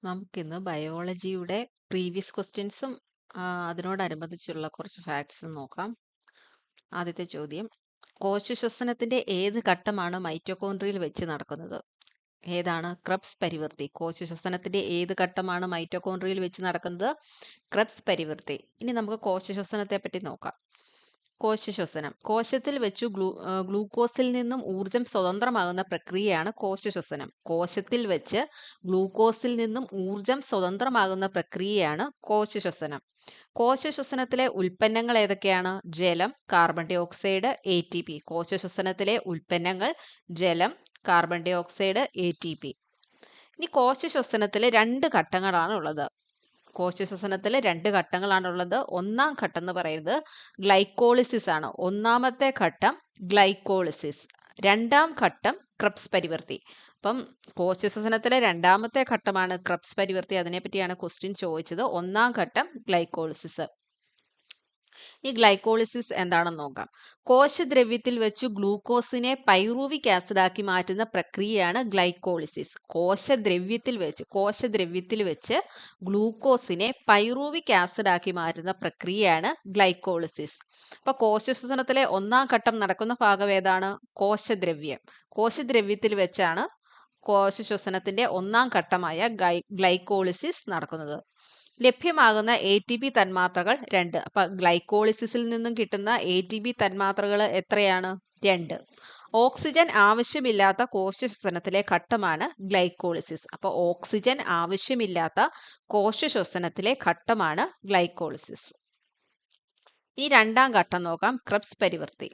നമുക്കിന്ന് ബയോളജിയുടെ പ്രീവിയസ് ക്വസ്റ്റ്യൻസും അതിനോടനുബന്ധിച്ചുള്ള കുറച്ച് ഫാക്ട്സും നോക്കാം. ആദ്യത്തെ ചോദ്യം, കോശശ്വസനത്തിന്റെ ഏത് ഘട്ടമാണ് മൈറ്റോകോൺട്രിയയിൽ വെച്ച് നടക്കുന്നത്? ഏതാണ്? ക്രബ്സ് പരിവൃത്തി. കോശശ്വസനത്തിന്റെ ഏത് ഘട്ടമാണ് മൈറ്റോകോൺട്രിയയിൽ വെച്ച് നടക്കുന്നത്? ക്രബ്സ് പരിവൃത്തി. ഇനി നമുക്ക് കോശശ്വസനത്തെ പറ്റി നോക്കാം. കോശശ്വസനം. കോശത്തിൽ വെച്ചു ഗ്ലൂക്കോസിൽ നിന്നും ഊർജം സ്വതന്ത്രമാകുന്ന പ്രക്രിയയാണ് കോശശ്വസനം. കോശത്തിൽ വെച്ച് ഗ്ലൂക്കോസിൽ നിന്നും ഊർജം സ്വതന്ത്രമാകുന്ന പ്രക്രിയയാണ് കോശശ്വസനം. കോശശ്വസനത്തിലെ ഉൽപ്പന്നങ്ങൾ ഏതൊക്കെയാണ്? ജലം, കാർബൺ ഡൈ ഓക്സൈഡ്, ATP. കോശശ്വസനത്തിലെ ഉൽപ്പന്നങ്ങൾ ജലം, കാർബൺ ഡൈ ഓക്സൈഡ്, ATP. ഇനി കോശശ്വസനത്തിൽ 2 ഘട്ടങ്ങളാണ് ഉള്ളത്. കോശശ്വസനത്തിൽ 2 ഘട്ടങ്ങളാണുള്ളത്. ഒന്നാം ഘട്ടം എന്ന് പറയുന്നത് ഗ്ലൈക്കോളിസിസ് ആണ്. ഒന്നാമത്തെ ഘട്ടം ഗ്ലൈക്കോളിസിസ്, രണ്ടാം ഘട്ടം ക്രബ്സ് പരിവൃത്തി. അപ്പം കോശശ്വസനത്തിലെ രണ്ടാമത്തെ ഘട്ടമാണ് ക്രബ്സ് പരിവൃത്തി. അതിനെപ്പറ്റിയാണ് ക്വസ്റ്റ്യൻ ചോദിച്ചത്. ഒന്നാം ഘട്ടം ഗ്ലൈക്കോളിസിസ്. ഈ ഗ്ലൈക്കോളിസിസ് എന്താണെന്ന് നോക്കാം. കോശദ്രവ്യത്തിൽ വെച്ച് ഗ്ലൂക്കോസിനെ പൈറൂവിക് ആസിഡ് ആക്കി മാറ്റുന്ന പ്രക്രിയയാണ് ഗ്ലൈക്കോളിസിസ്. കോശദ്രവ്യത്തിൽ വെച്ച് ഗ്ലൂക്കോസിനെ പൈറൂവിക് ആസിഡ് ആക്കി മാറ്റുന്ന പ്രക്രിയയാണ് ഗ്ലൈക്കോളിസിസ്. അപ്പൊ കോശശ്വസനത്തിലെ ഒന്നാം ഘട്ടം നടക്കുന്ന ഭാഗം ഏതാണ്? കോശദ്രവ്യം. കോശദ്രവ്യത്തിൽ വെച്ചാണ് കോശശ്വസനത്തിന്റെ ഒന്നാം ഘട്ടമായ ഗ്ലൈക്കോളിസിസ് നടക്കുന്നത്. ലഭ്യമാകുന്ന ATP തന്മാത്രകൾ 2. അപ്പൊ ഗ്ലൈക്കോളിസിസിൽ നിന്നും കിട്ടുന്ന ATP തന്മാത്രകൾ എത്രയാണ്? 2. ഓക്സിജൻ ആവശ്യമില്ലാത്ത കോശശ്വസനത്തിലെ ഘട്ടമാണ് ഗ്ലൈക്കോളിസിസ്. അപ്പൊ ഓക്സിജൻ ആവശ്യമില്ലാത്ത കോശശ്വസനത്തിലെ ഘട്ടമാണ് ഗ്ലൈക്കോളിസിസ്. ഈ രണ്ടാം ഘട്ടം നോക്കാം, ക്രബ്സ് പരിവൃത്തി.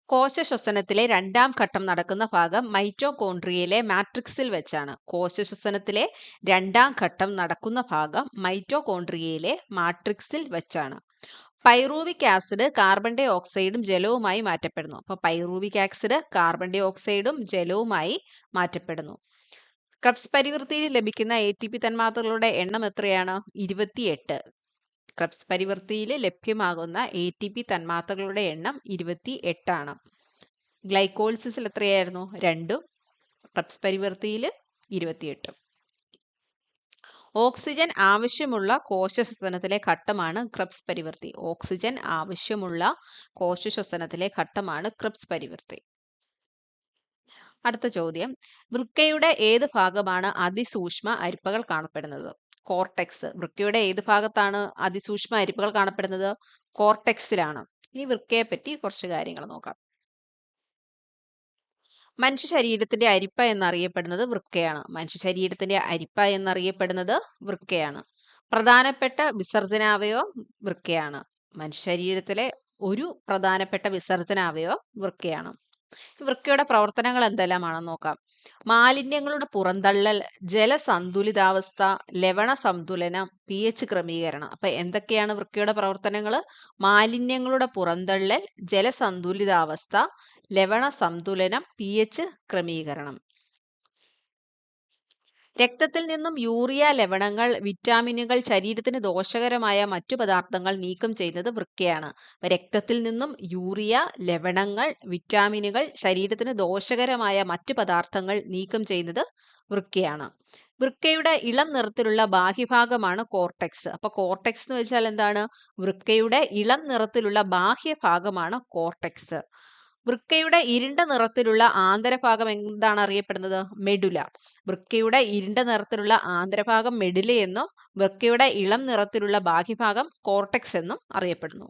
കോശശ്വസനത്തിലെ രണ്ടാം ഘട്ടം നടക്കുന്ന ഭാഗം മൈറ്റോകോൺട്രിയയിലെ മാട്രിക്സിൽ വെച്ചാണ്. കോശശ്വസനത്തിലെ രണ്ടാം ഘട്ടം നടക്കുന്ന ഭാഗം മൈറ്റോകോൺട്രിയയിലെ മാട്രിക്സിൽ വെച്ചാണ്. പൈറൂവിക് ആസിഡ് കാർബൺ ഡൈ ഓക്സൈഡും ജലവുമായി മാറ്റപ്പെടുന്നു. അപ്പൊ പൈറൂവിക് ആസിഡ് കാർബൺ ഡൈ ഓക്സൈഡും ജലവുമായി മാറ്റപ്പെടുന്നു. ക്രബ്സ് പരിവൃത്തിയിൽ ലഭിക്കുന്ന ATP തന്മാത്രകളുടെ എണ്ണം എത്രയാണ്? 28. ക്രബ്സ് പരിവൃത്തിയിൽ ലഭ്യമാകുന്ന ATP തന്മാത്രകളുടെ എണ്ണം 28 ആണ്. ഗ്ലൈക്കോളിസിസിൽ എത്രയായിരുന്നു? 2. ക്രബ്സ് പരിവൃത്തിയിൽ 28. ഓക്സിജൻ ആവശ്യമുള്ള കോശശ്വസനത്തിലെ ഘട്ടമാണ് ക്രബ്സ് പരിവൃത്തി. ഓക്സിജൻ ആവശ്യമുള്ള കോശശ്വസനത്തിലെ ഘട്ടമാണ് ക്രബ്സ് പരിവൃത്തി. അടുത്ത ചോദ്യം, വൃക്കയുടെ ഏത് ഭാഗമാണ് അതിസൂക്ഷ്മ അരിപ്പകൾ കാണപ്പെടുന്നത്? കോർട്ടെക്സ്. വൃക്കയുടെ ഏത് ഭാഗത്താണ് അതിസൂക്ഷ്മ അരിപ്പകൾ കാണപ്പെടുന്നത്? കോർട്ടെക്സിലാണ്. ഇനി വൃക്കയെ പറ്റി കുറച്ച് കാര്യങ്ങൾ നോക്കാം. മനുഷ്യ ശരീരത്തിന്റെ അരിപ്പ എന്നറിയപ്പെടുന്നത് വൃക്കയാണ്. മനുഷ്യ ശരീരത്തിന്റെ അരിപ്പ എന്നറിയപ്പെടുന്നത് വൃക്കയാണ്. പ്രധാനപ്പെട്ട വിസർജനാവയവം വൃക്കയാണ്. മനുഷ്യ ശരീരത്തിലെ ഒരു പ്രധാനപ്പെട്ട വിസർജനാവയവം വൃക്കയാണ്. വൃക്കയുടെ പ്രവർത്തനങ്ങൾ എന്തെല്ലാമാണെന്ന് നോക്കാം. മാലിന്യങ്ങളുടെ പുറന്തള്ളൽ, ജലസന്തുലിതാവസ്ഥ, ലവണ സന്തുലനം, pH ക്രമീകരണം. അപ്പൊ എന്തൊക്കെയാണ് വൃക്കയുടെ പ്രവർത്തനങ്ങൾ? മാലിന്യങ്ങളുടെ പുറന്തള്ളൽ, ജലസന്തുലിതാവസ്ഥ, ലവണ സന്തുലനം, pH ക്രമീകരണം. രക്തത്തിൽ നിന്നും യൂറിയ, ലവണങ്ങൾ, വിറ്റാമിനുകൾ, ശരീരത്തിന് ദോഷകരമായ മറ്റു പദാർത്ഥങ്ങൾ നീക്കം ചെയ്യുന്നത് വൃക്കയാണ്. രക്തത്തിൽ നിന്നും യൂറിയ, ലവണങ്ങൾ, വിറ്റാമിനുകൾ, ശരീരത്തിന് ദോഷകരമായ മറ്റു പദാർത്ഥങ്ങൾ നീക്കം ചെയ്യുന്നത് വൃക്കയാണ്. വൃക്കയുടെ ഇളം നിറത്തിലുള്ള ബാഹ്യഭാഗമാണ് കോർട്ടെക്സ്. അപ്പൊ കോർട്ടെക്സ് എന്ന് വെച്ചാൽ എന്താണ്? വൃക്കയുടെ ഇളം നിറത്തിലുള്ള ബാഹ്യഭാഗമാണ് കോർട്ടെക്സ്. വൃക്കയുടെ ഇരുണ്ട നിറത്തിലുള്ള ആന്തരഭാഗം എന്താണ് അറിയപ്പെടുന്നത്? മെഡുല. വൃക്കയുടെ ഇരുണ്ട നിറത്തിലുള്ള ആന്തരഭാഗം മെഡുല എന്നും വൃക്കയുടെ ഇളം നിറത്തിലുള്ള ബാഹ്യഭാഗം കോർട്ടെക്സ് എന്നും അറിയപ്പെടുന്നു.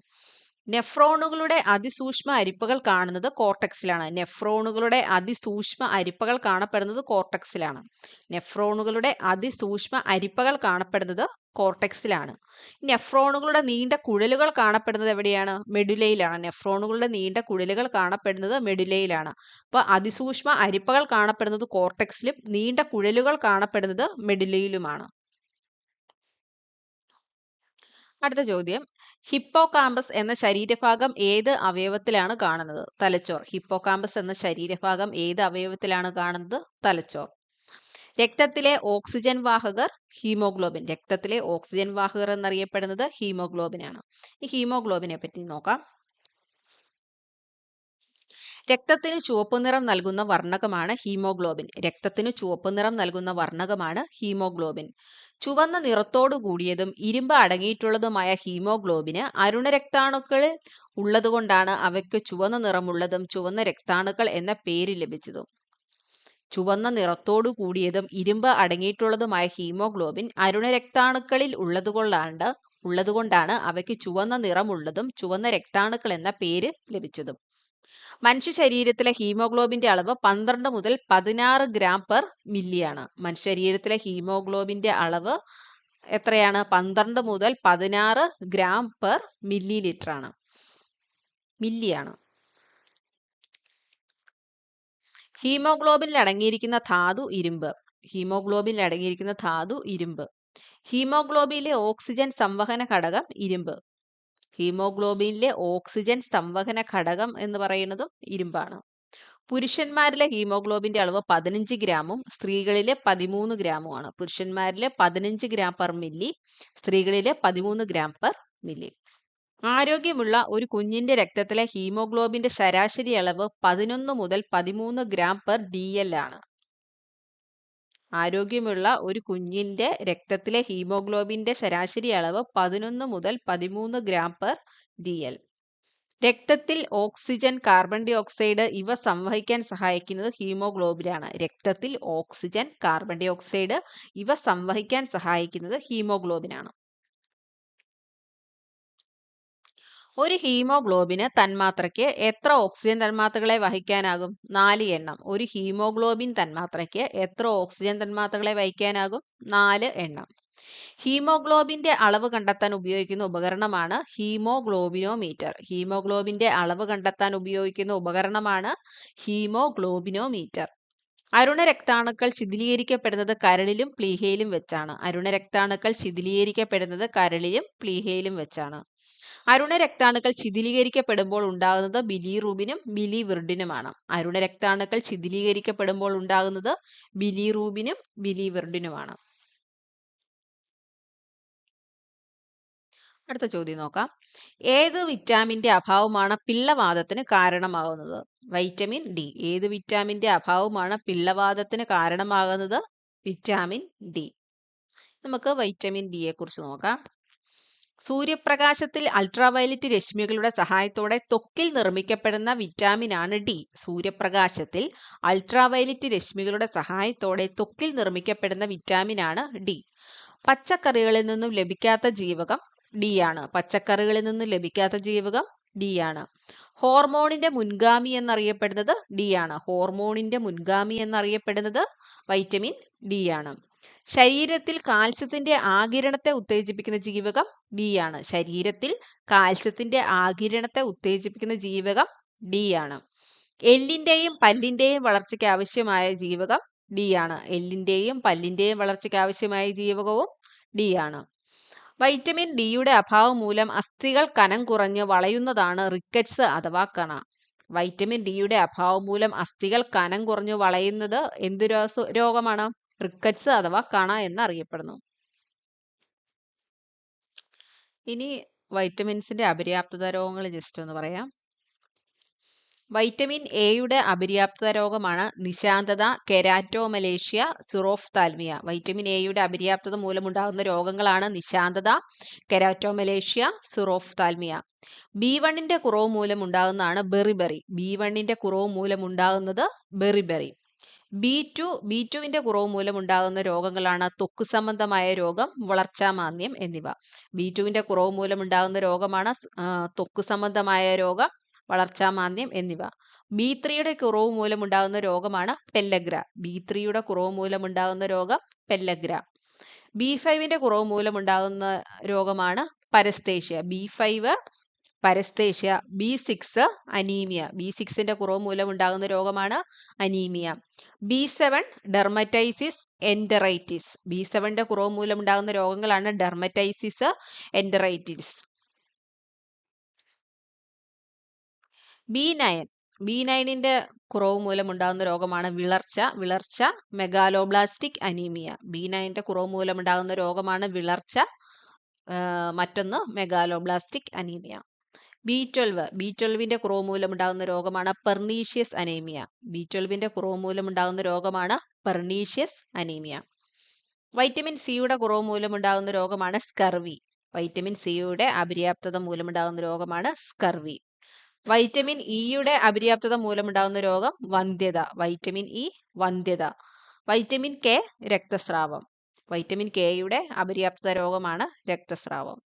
നെഫ്രോണുകളുടെ അതിസൂക്ഷ്മ അരിപ്പകൾ കാണുന്നത് കോർട്ടെക്സിലാണ്. നെഫ്രോണുകളുടെ അതിസൂക്ഷ്മ അരിപ്പകൾ കാണപ്പെടുന്നത് കോർട്ടെക്സിലാണ്. നെഫ്രോണുകളുടെ അതിസൂക്ഷ്മ അരിപ്പകൾ കാണപ്പെടുന്നത് കോർട്ടെക്സിലാണ്. നെഫ്രോണുകളുടെ നീണ്ട കുഴലുകൾ കാണപ്പെടുന്നത് എവിടെയാണ്? മെഡുലയിലാണ്. നെഫ്രോണുകളുടെ നീണ്ട കുഴലുകൾ കാണപ്പെടുന്നത് മെഡുലയിലാണ്. അപ്പൊ അതിസൂക്ഷ്മ അരിപ്പകൾ കാണപ്പെടുന്നത് കോർട്ടെക്സിലും നീണ്ട കുഴലുകൾ കാണപ്പെടുന്നത് മെഡുലയിലുമാണ്. അടുത്ത ചോദ്യം, ഹിപ്പോകാമ്പസ് എന്ന ശരീരഭാഗം ഏത് അവയവത്തിലാണ് കാണുന്നത്? തലച്ചോർ. ഹിപ്പോകാമ്പസ് എന്ന ശരീരഭാഗം ഏത് അവയവത്തിലാണ് കാണുന്നത്? തലച്ചോർ. രക്തത്തിലെ ഓക്സിജൻ വാഹകർ ഹീമോഗ്ലോബിൻ. രക്തത്തിലെ ഓക്സിജൻ വാഹകർ എന്നറിയപ്പെടുന്നത് ഹീമോഗ്ലോബിൻ ആണ്. ഈ ഹീമോഗ്ലോബിനെ പറ്റി നോക്കാം. രക്തത്തിന് ചുവപ്പ് നിറം നൽകുന്ന വർണ്ണകമാണ് ഹീമോഗ്ലോബിൻ. രക്തത്തിന് ചുവപ്പ് നിറം നൽകുന്ന വർണ്ണകമാണ് ഹീമോഗ്ലോബിൻ. ചുവന്ന നിറത്തോടു കൂടിയതും ഇരുമ്പ് അടങ്ങിയിട്ടുള്ളതുമായ ഹീമോഗ്ലോബിന് അരുണരക്താണുക്കളിൽ ഉള്ളതുകൊണ്ടാണ് അവയ്ക്ക് ചുവന്ന നിറമുള്ളതും ചുവന്ന രക്താണുക്കൾ എന്ന പേര് ലഭിച്ചതും. ചുവന്ന നിറത്തോടു കൂടിയതും ഇരുമ്പ് അടങ്ങിയിട്ടുള്ളതുമായ ഹീമോഗ്ലോബിൻ അരുണരക്താണുക്കളിൽ ഉള്ളതുകൊണ്ടാണ് അവയ്ക്ക് ചുവന്ന നിറമുള്ളതും ചുവന്ന രക്താണുക്കൾ എന്ന പേര് ലഭിച്ചതും. മനുഷ്യ ശരീരത്തിലെ ഹീമോഗ്ലോബിന്റെ അളവ് 12 മുതൽ 16 ഗ്രാം പെർ മില്ലിയാണ്. മനുഷ്യ ശരീരത്തിലെ ഹീമോഗ്ലോബിന്റെ അളവ് എത്രയാണ്? 12 മുതൽ 16 ഗ്രാം പെർ മില്ലി ലിറ്റർ ആണ്, മില്ലിയാണ്. ഹീമോഗ്ലോബിനിൽ അടങ്ങിയിരിക്കുന്ന ധാതു ഇരുമ്പ്. ഹീമോഗ്ലോബിനിൽ അടങ്ങിയിരിക്കുന്ന ധാതു ഇരുമ്പ്. ഹീമോഗ്ലോബിനിലെ ഓക്സിജൻ സംവഹന ഘടകം ഇരുമ്പ്. ഹീമോഗ്ലോബിനിലെ ഓക്സിജൻ സംവഹന ഘടകം എന്ന് പറയുന്നതും ഇരുമ്പാണ്. പുരുഷന്മാരിലെ ഹീമോഗ്ലോബിന്റെ അളവ് 15 ഗ്രാമും സ്ത്രീകളിലെ 13 ഗ്രാമുമാണ്. പുരുഷന്മാരിലെ 15 ഗ്രാം പെർ മില്ലി, സ്ത്രീകളിലെ 13 ഗ്രാം പെർ മില്ലി. ആരോഗ്യമുള്ള ഒരു കുഞ്ഞിന്റെ രക്തത്തിലെ ഹീമോഗ്ലോബിന്റെ ശരാശരി അളവ് 11 മുതൽ 13 ഗ്രാം പെർ DL ആണ്. ആരോഗ്യമുള്ള ഒരു കുഞ്ഞിന്റെ രക്തത്തിലെ ഹീമോഗ്ലോബിന്റെ ശരാശരി അളവ് 11 മുതൽ 13 ഗ്രാം പെർ DL. രക്തത്തിൽ ഓക്സിജൻ, കാർബൺ ഡൈ ഓക്സൈഡ് ഇവ സംവഹിക്കാൻ സഹായിക്കുന്നത് ഹീമോഗ്ലോബിനാണ്. രക്തത്തിൽ ഓക്സിജൻ, കാർബൺ ഡൈ ഓക്സൈഡ് ഇവ സംവഹിക്കാൻ സഹായിക്കുന്നത് ഹീമോഗ്ലോബിനാണ്. ഒരു ഹീമോഗ്ലോബിന് തന്മാത്രയ്ക്ക് എത്ര ഓക്സിജൻ തന്മാത്രകളെ വഹിക്കാനാകും? 4 എണ്ണം. ഒരു ഹീമോഗ്ലോബിൻ തന്മാത്രയ്ക്ക് എത്ര ഓക്സിജൻ തന്മാത്രകളെ വഹിക്കാനാകും? 4 എണ്ണം. ഹീമോഗ്ലോബിന്റെ അളവ് കണ്ടെത്താൻ ഉപയോഗിക്കുന്ന ഉപകരണമാണ് ഹീമോഗ്ലോബിനോമീറ്റർ. ഹീമോഗ്ലോബിന്റെ അളവ് കണ്ടെത്താൻ ഉപയോഗിക്കുന്ന ഉപകരണമാണ് ഹീമോഗ്ലോബിനോമീറ്റർ. അരുണരക്താണുക്കൾ ശിഥിലീകരിക്കപ്പെടുന്നത് കരളിലും പ്ലീഹയിലും വെച്ചാണ്. അരുണരക്താണുക്കൾ ശിഥിലീകരിക്കപ്പെടുന്നത് കരളിലും പ്ലീഹയിലും വെച്ചാണ്. അരുണരക്താണുക്കൾ ശിഥിലീകരിക്കപ്പെടുമ്പോൾ ഉണ്ടാകുന്നത് ബിലിറൂബിനും ബിലിവിർഡിനുമാണ്. അരുണരക്താണുക്കൾ ശിഥിലീകരിക്കപ്പെടുമ്പോൾ ഉണ്ടാകുന്നത് ബിലിറൂബിനും ബിലിവിർഡിനുമാണ്. അടുത്ത ചോദ്യം നോക്കാം. ഏത് വിറ്റാമിന്റെ അഭാവമാണ് പിള്ളവാതത്തിന് കാരണമാകുന്നത്? Vitamin D. ഏത് വിറ്റാമിന്റെ അഭാവമാണ് പിള്ളവാതത്തിന് കാരണമാകുന്നത്? Vitamin D. നമുക്ക് വൈറ്റമിൻ ഡിയെ കുറിച്ച് നോക്കാം. സൂര്യപ്രകാശത്തിൽ അൾട്രാവയലറ്റ് രശ്മികളുടെ സഹായത്തോടെ ത്വക്കിൽ നിർമ്മിക്കപ്പെടുന്ന വിറ്റാമിനാണ് ഡി. സൂര്യപ്രകാശത്തിൽ അൾട്രാവയലറ്റ് രശ്മികളുടെ സഹായത്തോടെ ത്വക്കിൽ നിർമ്മിക്കപ്പെടുന്ന വിറ്റാമിനാണ് ഡി. പച്ചക്കറികളിൽ നിന്നും ലഭിക്കാത്ത ജീവകം ഡി ആണ്. പച്ചക്കറികളിൽ നിന്നും ലഭിക്കാത്ത ജീവകം ഡി ആണ്. ഹോർമോണിന്റെ മുൻഗാമി എന്നറിയപ്പെടുന്നത് ഡി ആണ്. ഹോർമോണിന്റെ മുൻഗാമി എന്നറിയപ്പെടുന്നത് വൈറ്റമിൻ ഡി ആണ്. ശരീരത്തിൽ കാൽസ്യത്തിന്റെ ആഗിരണത്തെ ഉത്തേജിപ്പിക്കുന്ന ജീവകം ഡി ആണ്. ശരീരത്തിൽ കാൽസ്യത്തിന്റെ ആഗിരണത്തെ ഉത്തേജിപ്പിക്കുന്ന ജീവകം ഡി ആണ്. എല്ലിന്റെയും പല്ലിന്റെയും വളർച്ചയ്ക്ക് ആവശ്യമായ ജീവകം ഡി ആണ്. എല്ലിന്റെയും പല്ലിന്റെയും വളർച്ചയ്ക്ക് ആവശ്യമായ ജീവകവും ഡി ആണ്. വൈറ്റമിൻ ഡിയുടെ അഭാവം മൂലം അസ്ഥികൾ കനം കുറഞ്ഞ് വളയുന്നതാണ് റിക്കറ്റ്സ് അഥവാ കണ. വൈറ്റമിൻ ഡിയുടെ അഭാവം മൂലം അസ്ഥികൾ കനം കുറഞ്ഞു വളയുന്നത് എന്ത് രോഗമാണ്? റിക്കറ്റ്സ് അഥവാ കണ എന്നറിയപ്പെടുന്നു. ഇനി വൈറ്റമിൻസിന്റെ അപര്യാപ്തത രോഗങ്ങൾ ജസ്റ്റ് ഒന്ന് പറയാം. വൈറ്റമിൻ എയുടെ അപര്യാപ്തത രോഗമാണ് നിശാന്തത, കെരാറ്റോമലേഷ്യ, സിറോഫ്താൽമിയ. വൈറ്റമിൻ എയുടെ അപര്യാപ്തത മൂലമുണ്ടാകുന്ന രോഗങ്ങളാണ് നിശാന്തത, കെരാറ്റോമലേഷ്യ, സിറോഫ്താൽമിയ. B1ന്റെ കുറവ് മൂലമുണ്ടാകുന്നതാണ് ബെറിബെറി. B1ന്റെ കുറവ് മൂലമുണ്ടാകുന്നത് ബെറിബെറി. B2വിന്റെ കുറവ് മൂലമുണ്ടാകുന്ന രോഗങ്ങളാണ് ത്വക്ക് സംബന്ധമായ രോഗം, വളർച്ചാമാന്ദ്യം എന്നിവ. B2വിന്റെ കുറവ് മൂലമുണ്ടാകുന്ന രോഗമാണ് ത്വക്ക് സംബന്ധമായ രോഗം, വളർച്ചാമാന്ദ്യം എന്നിവ. B3യുടെ കുറവ് മൂലമുണ്ടാകുന്ന രോഗമാണ് പെല്ലഗ്ര. B3യുടെ കുറവ് മൂലമുണ്ടാകുന്ന രോഗം പെല്ലഗ്ര. B5ന്റെ കുറവ് മൂലമുണ്ടാകുന്ന രോഗമാണ് പരസ്തേഷ്യ. B5 പരസ്തേഷ്യ. B6 anaemia. B6ന്റെ കുറവ് മൂലമുണ്ടാകുന്ന രോഗമാണ് അനീമിയ. B7 ഡെർമറ്റൈസിസ് enteritis. B7ന്റെ കുറവ് മൂലമുണ്ടാകുന്ന രോഗങ്ങളാണ് ഡെർമറ്റൈസിസ്, എൻഡറൈറ്റിസ്. B9ന്റെ കുറവ് മൂലമുണ്ടാകുന്ന രോഗമാണ് വിളർച്ച, മെഗാലോബ്ലാസ്റ്റിക് അനീമിയ. B9ന്റെ കുറവ് മൂലമുണ്ടാകുന്ന രോഗമാണ് വിളർച്ച, മറ്റൊന്ന് മെഗാലോബ്ലാസ്റ്റിക് അനീമിയ. ബി 12 കുറവ് മൂലമുണ്ടാകുന്ന രോഗമാണ് പെർനീഷ്യസ് അനീമിയ. ബി 12 കുറവ് മൂലമുണ്ടാകുന്ന രോഗമാണ് പെർനീഷ്യസ് അനീമിയ. വൈറ്റമിൻ സിയുടെ കുറവ് മൂലമുണ്ടാകുന്ന രോഗമാണ് സ്കർവി. വൈറ്റമിൻ സിയുടെ അപര്യാപ്തത മൂലമുണ്ടാകുന്ന രോഗമാണ് സ്കർവി. വൈറ്റമിൻ ഇയുടെ അപര്യാപ്തത മൂലമുണ്ടാകുന്ന രോഗം വന്ധ്യത. വൈറ്റമിൻ ഇ വന്ധ്യത. വൈറ്റമിൻ കെ രക്തസ്രാവം. വൈറ്റമിൻ കെയുടെ അപര്യാപ്തത രോഗമാണ് രക്തസ്രാവം.